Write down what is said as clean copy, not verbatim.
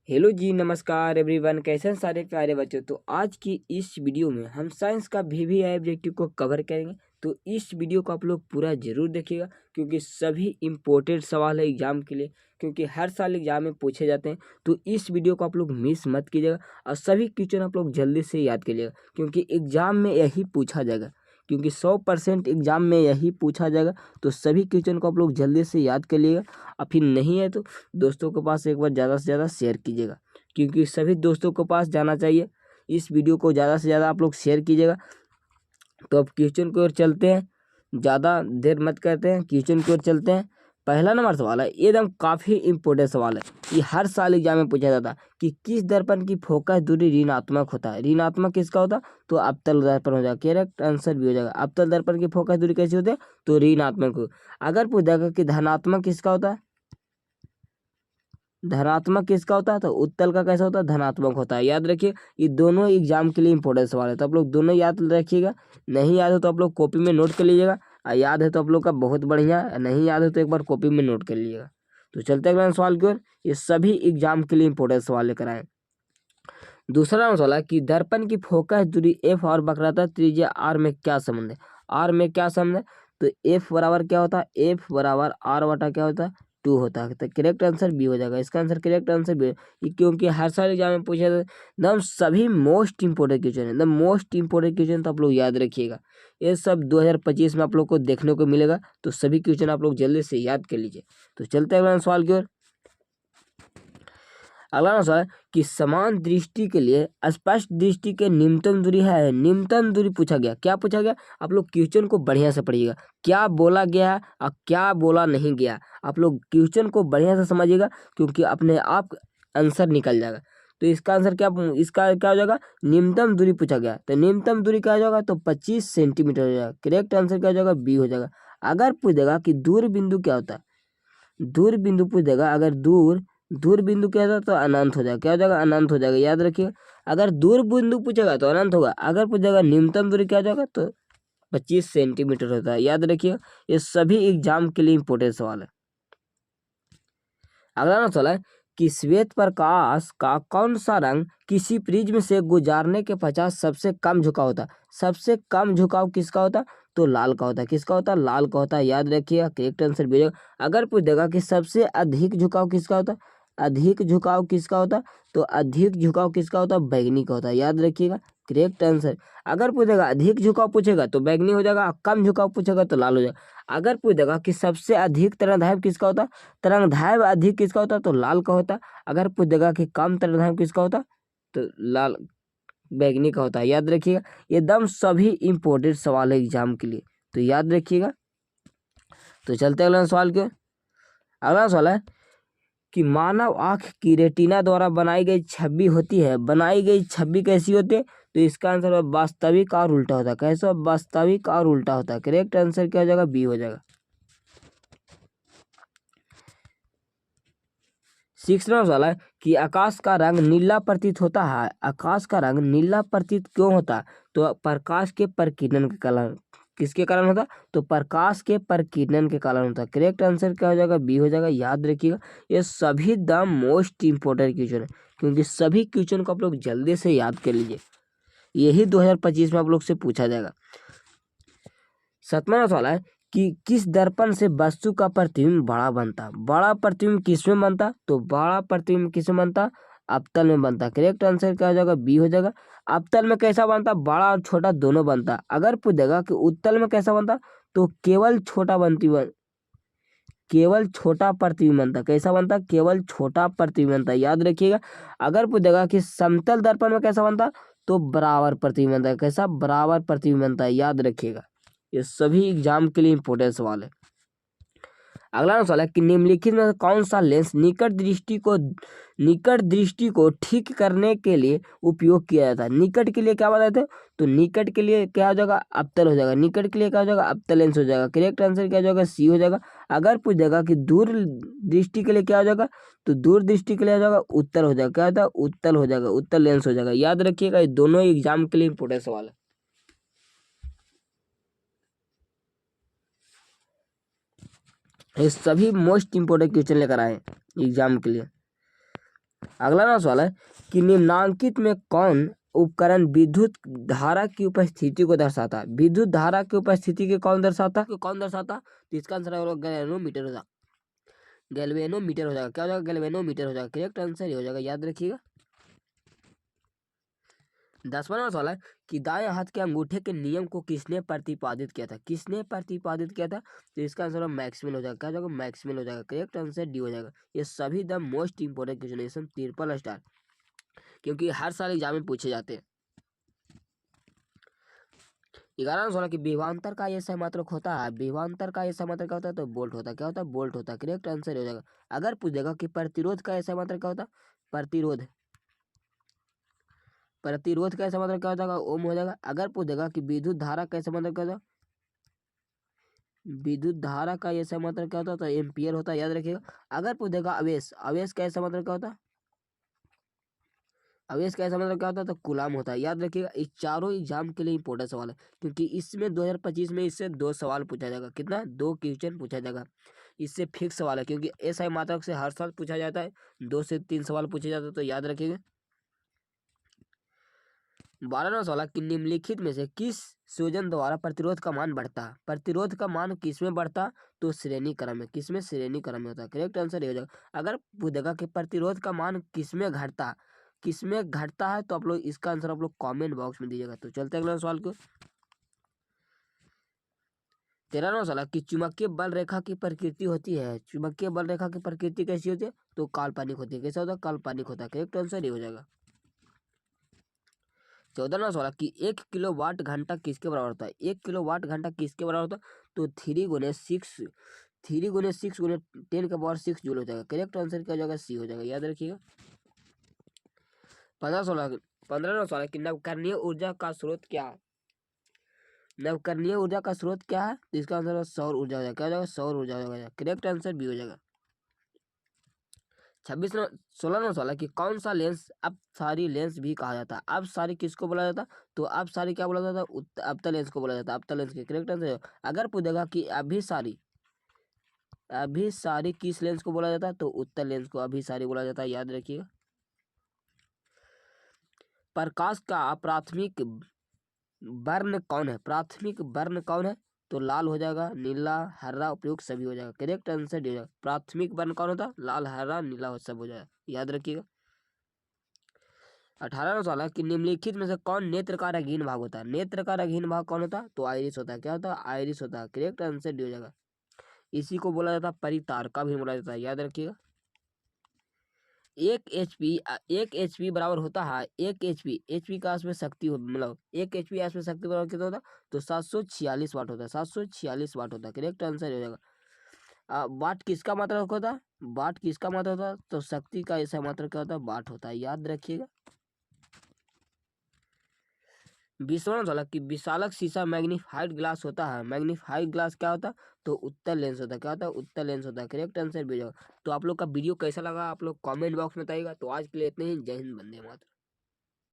Hello जी, नमस्कार everyone. कैसे हैं सारे प्यारे बच्चों। तो आज की इस वीडियो में हम साइंस का VVI ऑब्जेक्टिव को कवर करेंगे। तो इस वीडियो को आप लोग पूरा जरूर देखिएगा, क्योंकि सभी इम्पोर्टेंट सवाल है एग्जाम के लिए, क्योंकि हर साल एग्जाम में पूछे जाते हैं। तो इस वीडियो को आप लोग मिस मत कीजिएगा और सभी क्वेश्चन आप लोग जल्दी से याद कीजिएगा, क्योंकि एग्जाम में यही पूछा जाएगा, क्योंकि 100% एग्जाम में यही पूछा जाएगा। तो सभी क्वेश्चन को आप लोग जल्दी से याद कर लिएगा और फिर नहीं है तो दोस्तों के पास एक बार ज़्यादा से ज़्यादा शेयर कीजिएगा, क्योंकि सभी दोस्तों के पास जाना चाहिए। इस वीडियो को ज़्यादा से ज़्यादा आप लोग शेयर कीजिएगा। तो अब क्वेश्चन की ओर चलते हैं, ज़्यादा देर मत करते हैं, क्वेश्चन की ओर चलते हैं। पहला नंबर सवाल है, एकदम काफ़ी इंपॉर्टेंट सवाल है। ये हर साल एग्जाम में पूछा जाता है कि किस दर्पण की फोकस दूरी ऋणात्मक होता है। ऋणात्मक किसका होता है? तो अवतल दर्पण हो जाएगा। करेक्ट आंसर भी हो जाएगा। अवतल दर्पण की फोकस दूरी कैसी होती है? तो ऋणात्मक हो। अगर पूछ जाएगा कि धनात्मक किसका होता है, धनात्मक किसका होता है, तो उत्तल का कैसा होता है? धनात्मक होता है। याद रखिए, ये दोनों एग्जाम के लिए इंपॉर्टेंट सवाल है, तो आप लोग दोनों याद रखिएगा। नहीं याद हो तो आप लोग कॉपी में नोट कर लीजिएगा, और याद है तो आप लोग का बहुत बढ़िया, नहीं याद है तो एक बार कॉपी में नोट कर लीजिएगा। तो चलते हैं अगले सवाल की ओर। ये सभी एग्जाम के लिए इंपॉर्टेंट सवाल लेकर आए। दूसरा सवाल है कि दर्पण की फोकस दूरी f और वक्रता त्रिज्या r में क्या संबंध है। r में क्या संबंध है? तो f बराबर क्या होता है? f बराबर r बटा क्या होता है? 2 होता है। तो करेक्ट आंसर बी हो जाएगा। इसका आंसर करेक्ट आंसर बी, क्योंकि हर साल एग्जाम में पूछा जाता है। एकदम सभी मोस्ट इंपोर्टेंट क्वेश्चन है, एकदम मोस्ट इंपोर्टेंट क्वेश्चन, तो आप लोग याद रखिएगा। ये सब 2025 में आप लोग को देखने को मिलेगा, तो सभी क्वेश्चन आप लोग जल्दी से याद कर लीजिए। तो चलते हैं अगले सवाल की ओर। अगला सवाल है कि समान दृष्टि के लिए स्पष्ट दृष्टि के न्यूनतम दूरी है। न्यूनतम दूरी पूछा गया। क्या पूछा गया? आप लोग क्वेश्चन को बढ़िया से पढ़िएगा, क्या बोला गया है और क्या बोला नहीं गया। आप लोग क्वेश्चन को बढ़िया से समझिएगा, क्योंकि अपने आप आंसर निकल जाएगा। तो इसका आंसर क्या, इसका क्या हो जाएगा? न्यूनतम दूरी पूछा गया, तो न्यूनतम दूरी क्या हो जाएगा? तो 25 सेंटीमीटर हो जाएगा। करेक्ट आंसर क्या हो जाएगा? बी हो जाएगा। अगर पूछ देगा कि दूर बिंदु क्या होता है, दूर बिंदु पूछ देगा, अगर दूर बिंदु क्या होता है, तो अनंत हो जाएगा। क्या हो जाएगा? अनंत हो जाएगा। याद रखिए, अगर दूर बिंदु पूछेगा तो अनंत होगा। अगर पूछेगा न्यूनतम दूरी क्या हो जाएगा, तो 25 सेंटीमीटर होता है। याद रखिए, ये सभी एग्जाम के लिए इंपॉर्टेंट सवाल है। अगला ना सवाल है कि श्वेत प्रकाश का कौन सा रंग किसी प्रिज्म से गुजारने के पश्चात सबसे कम झुकाव होता है। सबसे कम झुकाव किसका होता है? तो लाल का होता है। किसका होता है? लाल का होता है। याद रखिएगा, करेक्ट आंसर भेजेगा। अगर पूछ देगा कि सबसे अधिक झुकाव किसका होता है, अधिक झुकाव किसका होता है, तो अधिक झुकाव किसका होता है? बैगनी का होता है। याद रखिएगा, करेक्ट आंसर। अगर पूछेगा अधिक झुकाव पूछेगा तो बैगनी हो जाएगा, कम झुकाव पूछेगा तो लाल हो जाएगा। अगर पूछ देगा कि सबसे अधिक तरंगदैर्घ्य किसका होता है, तरंगदैर्घ्य अधिक किसका होता है, तो लाल का होता है। अगर पूछ देगा कि कम तरंगदैर्घ्य किसका होता है, तो लाल बैगनी का होता है। याद रखिएगा, एकदम सभी इंपॉर्टेंट सवाल है एग्जाम के लिए, तो याद रखिएगा। तो चलते हैं अगला सवाल के। अगला सवाल है कि मानव आंख की रेटिना द्वारा बनाई गई छवि होती है। बनाई गई छवि कैसी होती है? तो इसका आंसर है वास्तविक और उल्टा होता है। कैसा? वास्तविक और उल्टा होता है। करेक्ट आंसर क्या हो जाएगा? बी हो जाएगा। 6वां सवाल है कि आकाश का रंग नीला प्रतीत होता है। आकाश का रंग नीला प्रतीत क्यों होता है? तो प्रकाश के प्रकीर्णन के कारण। किसके कारण होता? तो प्रकाश के प्रकीर्णन के कारण होता है। करेक्ट आंसर क्या हो जाएगा? बी हो जाएगा। याद रखिएगा, ये सभी द मोस्ट इंपोर्टेंट क्वेश्चन है, क्योंकि सभी क्वेश्चन को आप लोग जल्दी से याद कर लीजिए। यही 2025 में आप लोग से पूछा जाएगा। 7वां सवाल है कि किस दर्पण से वस्तु का प्रतिबिंब बड़ा बनता? बड़ा प्रतिबिंब किसमें बनता? तो बड़ा प्रतिबिंब किसमें बनता? अवतल में बनता। करेक्ट आंसर क्या हो जाएगा? बी हो जाएगा। अवतल में कैसा बनता? बड़ा और छोटा दोनों बनता। अगर पूछेगा कि उत्तल में कैसा बनता, तो केवल छोटा केवल छोटा प्रतिबिंब बनता। कैसा बनता? केवल छोटा प्रतिबिंब बनता। याद रखिएगा। अगर पूछेगा कि समतल दर्पण में कैसा बनता, तो बराबर प्रतिबिंब बनता है। कैसा? बराबर प्रतिबिंब बनता है। याद रखिएगा, ये सभी एग्जाम के लिए इंपॉर्टेंट सवाल है। अगला सवाल है कि निम्नलिखित में कौन सा लेंस निकट दृष्टि को ठीक करने के लिए उपयोग किया जाता है। निकट के लिए क्या बताते हैं? तो निकट के लिए क्या हो जाएगा? अवतल हो जाएगा। निकट के लिए क्या हो जाएगा? अवतल लेंस हो जाएगा। करेक्ट आंसर क्या हो जाएगा? सी हो जाएगा। अगर पूछ देगा कि दूर दृष्टि के लिए क्या हो जाएगा, तो दूर दृष्टि के लिए हो जाएगा उत्तल हो जाएगा। क्या होता है? उत्तल हो जाएगा, उत्तल लेंस हो जाएगा। याद रखिएगा, ये दोनों एग्जाम के लिए इंपॉर्टेंट सवाल है। ये सभी मोस्ट इंपोर्टेंट क्वेश्चन लेकर आए एग्जाम के लिए। अगला ना सवाल है कि निम्नांकित में कौन उपकरण विद्युत धारा की उपस्थिति को दर्शाता है। विद्युत धारा की उपस्थिति के कौन दर्शाता तो इसका आंसर होगा गैल्वेनोमीटर हो जाएगा। गैल्वेनोमीटर हो जाएगा। क्या हो जाएगा? गैल्वेनोमीटर हो जाएगा। करेक्ट आंसर ही हो जाएगा, याद रखिएगा। 10वां सवाल है कि दाएं हाथ के अंगूठे के नियम को किसने प्रतिपादित किया था। तो इसका आंसर मैक्सवेल हो जाएगा। क्या हो जाएगा? मैक्सवेल हो जाएगा। करेक्ट आंसर डी हो जाएगा। ये सभी the most important question triple star, क्योंकि हर साल एग्जाम में पूछे जाते हैं। 11वां सवाल कि विभवांतर का ये समात्रक होता है। विभवांतर का ये समात्रक क्या होता है? तो बोल्ट होता है। क्या होता है? बोल्ट होता है। करेक्ट आंसर हो जाएगा। अगर पूछेगा कि प्रतिरोध का ऐसा मात्रक क्या होता है? प्रतिरोध का ऐसा मात्रक क्या होता है? ओम हो जाएगा। अगर पूछेगा कि विद्युत धारा का ऐसा मात्रक क्या होता है? विद्युत धारा का ये समात्रक क्या होता है? तो एम्पियर होता है, याद रखिएगा। अगर पूछेगा आवेश का ऐसा मात्रक क्या होता है? आवेश का ऐसा मतलब क्या होता है? तो कूलाम होता है, याद रखिएगा। इस चारों एग्जाम के लिए इंपॉर्टेंट सवाल है, क्योंकि इसमें 2025 में इससे 2 सवाल पूछा जाएगा। कितना? 2 क्वेश्चन पूछा जाएगा। इससे फिक्स सवाल है, क्योंकि एसआई मात्रक से हर साल पूछा जाता है, 2 से 3 सवाल पूछे जाते हैं, तो याद रखिएगा। 12वां सवाल कि निम्नलिखित में से किस संयोजन द्वारा प्रतिरोध का मान बढ़ता है। प्रतिरोध का मान किसमें बढ़ता? तो श्रेणी क्रम में। किसमें? श्रेणी क्रम में होता है। करेक्ट आंसर ये हो जाएगा। अगर पूछेगा कि प्रतिरोध का मान किसमें घटता है, तो आप लोग इसका आंसर आप लोग कमेंट बॉक्स में दीजिएगा। तो चलते हैं अगले सवाल को। 13वां सवाल कि चुंबकीय बल रेखा की प्रकृति होती है। चुंबकीय बल रेखा की प्रकृति कैसी होती है? तो काल्पनिक होती है। कैसा होता है? काल्पनिक होता है। करेक्ट आंसर ये हो जाएगा। 14वां सवाल कि 1 किलोवाट घंटा किसके बराबर होता है? 1 किलोवाट घंटा किसके बराबर होता है? तो 3 × 6 × 10⁻⁶ जूल हो जाएगा। करेक्ट आंसर क्या हो जाएगा? सी हो जाएगा, याद रखिएगा। 15वां सवाल कि नवकरणीय ऊर्जा का स्रोत क्या है? नवकरणीय ऊर्जा का स्रोत क्या है? तो इसका आंसर सौर ऊर्जा हो जाएगा। क्या हो जाएगा? सौर ऊर्जा हो जाएगा। करेक्ट आंसर भी हो जाएगा। 16वां सवाल है कि कौन सा लेंस अपसारी लेंस भी कहा जाता है। अपसारी किसको बोला जाता है? तो अपसारी क्या बोला जाता है? अपतल लेंस को बोला जाता है। अपतल लेंस के करेक्ट आंसर। अगर पूछेगा कि अभिसारी किस लेंस को बोला जाता है? तो उत्तल लेंस को अभिसारी बोला जाता है, याद रखिएगा। प्रकाश का प्राथमिक वर्ण कौन है? प्राथमिक वर्ण कौन है? तो लाल हो जाएगा, नीला, हरा, उपयुक्त सभी हो जाएगा। करेक्ट आंसर डी हो जाएगा। प्राथमिक वर्ण कौन होता है? लाल, हरा, नीला सब हो जाएगा, याद रखिएगा। 18वां सवाल है कि निम्नलिखित में से कौन नेत्र का रंगीन भाग होता है? नेत्र का रंगीन भाग कौन होता है? तो आइरिस होता है। क्या होता है? आइरिस होता है। करेक्ट आंसर डी हो जाएगा। इसी को बोला जाता है परितारका भी बोला जाता है, याद रखिएगा। 1 HP बराबर होता है 1 HP का इसमें शक्ति मतलब 1 HP इसमें शक्ति बराबर कितना होता है? तो 746 वाट होता है। 746 वाट होता है। करेक्ट आंसर हो जाएगा। वाट किसका मात्रा होता है? वाट किसका मात्रा होता है? तो शक्ति का ऐसा मात्रा क्या होता है? वाट होता है, याद रखिएगा। 20वां सवाल कि विशालक शीशा मैग्नीफाइड ग्लास होता है। मैग्नीफाइड ग्लास क्या होता है? तो उत्तल लेंस होता है। क्या होता है? उत्तल लेंस होता है। करेक्ट आंसर भी हो जाएगा। तो आप लोग का वीडियो कैसा लगा आप लोग कमेंट बॉक्स में बताइएगा। तो आज के लिए इतने ही। जय हिंद, वंदे मातरम।